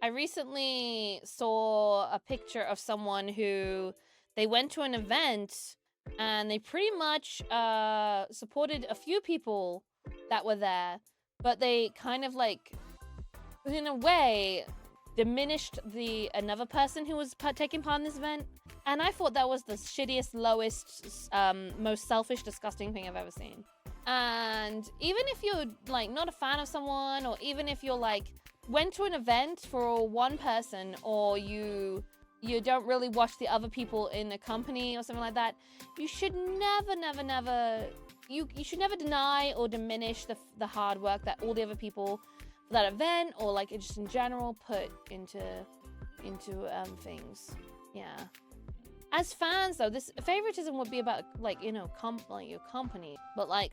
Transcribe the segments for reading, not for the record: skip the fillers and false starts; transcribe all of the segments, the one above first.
I recently saw a picture of someone who they went to an event and they pretty much supported a few people that were there, but they kind of like, in a way, diminished the another person who was taking part in this event. And I thought that was the shittiest, lowest, most selfish, disgusting thing I've ever seen. And even if you're like not a fan of someone, or even if you're like went to an event for one person, or you don't really watch the other people in a company or something like that, you should never you should never deny or diminish the hard work that all the other people for that event, or like just in general, put into things. Yeah. As fans, though, this favoritism would be about like, you know, like your company, but like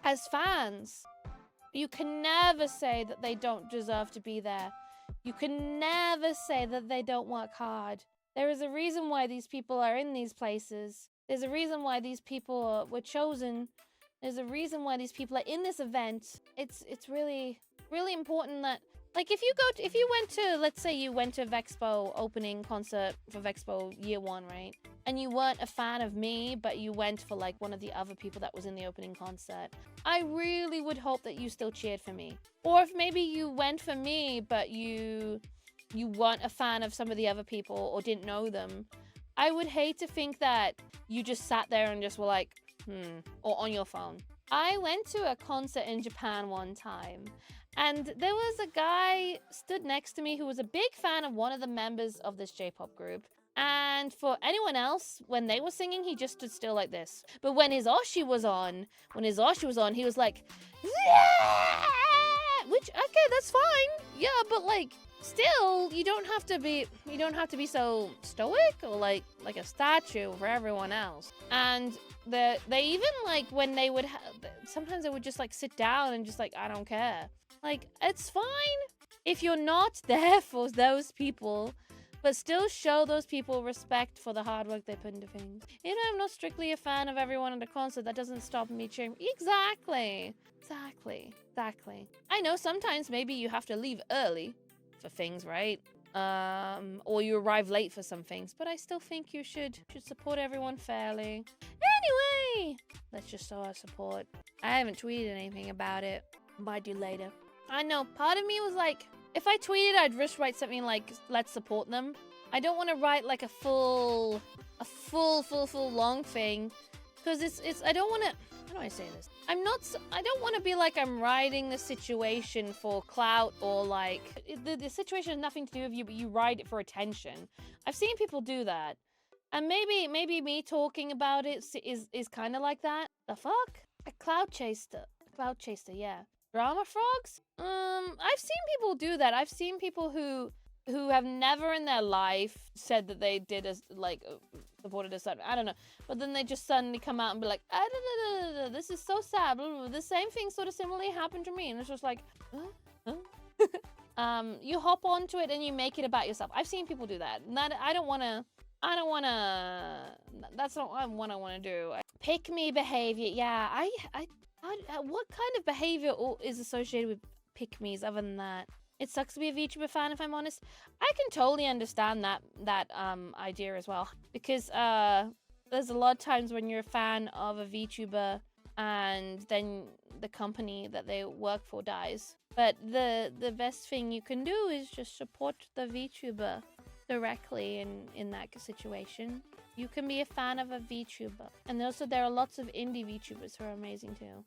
as fans, you can never say that they don't deserve to be there. You can never say that they don't work hard. There is a reason why these people are in these places. There's a reason why these people were chosen. There's a reason why these people are in this event. It's really important that, like, if you went to, let's say you went to Vexpo opening concert for Vexpo year 1, right? And you weren't a fan of me, but you went for like one of the other people that was in the opening concert, I really would hope that you still cheered for me. Or if maybe you went for me, but you weren't a fan of some of the other people or didn't know them, I would hate to think that you just sat there and just were like, or on your phone. I went to a concert in Japan one time, and there was a guy stood next to me who was a big fan of one of the members of this J-pop group. And for anyone else, when they were singing, he just stood still like this. But when his Oshi was on, he was like, yeah! Which, okay, that's fine. Yeah, but like, still, you don't have to be so stoic or like a statue for everyone else. And they even like when they would sometimes they would just like sit down and just like, I don't care. Like, it's fine if you're not there for those people, but still show those people respect for the hard work they put into things. You know, I'm not strictly a fan of everyone at a concert. That doesn't stop me cheering. Exactly. I know sometimes maybe you have to leave early for things, right? Or you arrive late for some things, but I still think you should support everyone fairly. Anyway, let's just show our support. I haven't tweeted anything about it. Might do later. I know, part of me was like, if I tweeted, I'd just write something like, let's support them. I don't want to write like a full long thing, because it's I don't want to, how do I say this? I don't want to be like I'm writing the situation for clout, or like the situation has nothing to do with you, but you write it for attention. I've seen people do that. And maybe me talking about it is kind of like that. The fuck? A cloud chaser, yeah. Drama frogs? I've seen people do that. I've seen people who have never in their life said that they did supported a certain, I don't know, but then they just suddenly come out and be like, this is so sad. The same thing sort of similarly happened to me, and it's just like, you hop onto it and you make it about yourself. I've seen people do that. I don't want to. That's not what I want to do. Pick me behavior. Yeah, what kind of behavior is associated with pick-me's other than that? It sucks to be a VTuber fan, if I'm honest. I can totally understand that idea as well, because there's a lot of times when you're a fan of a VTuber and then the company that they work for dies. But the best thing you can do is just support the VTuber directly in that situation. You can be a fan of a VTuber. And also there are lots of indie VTubers who are amazing too.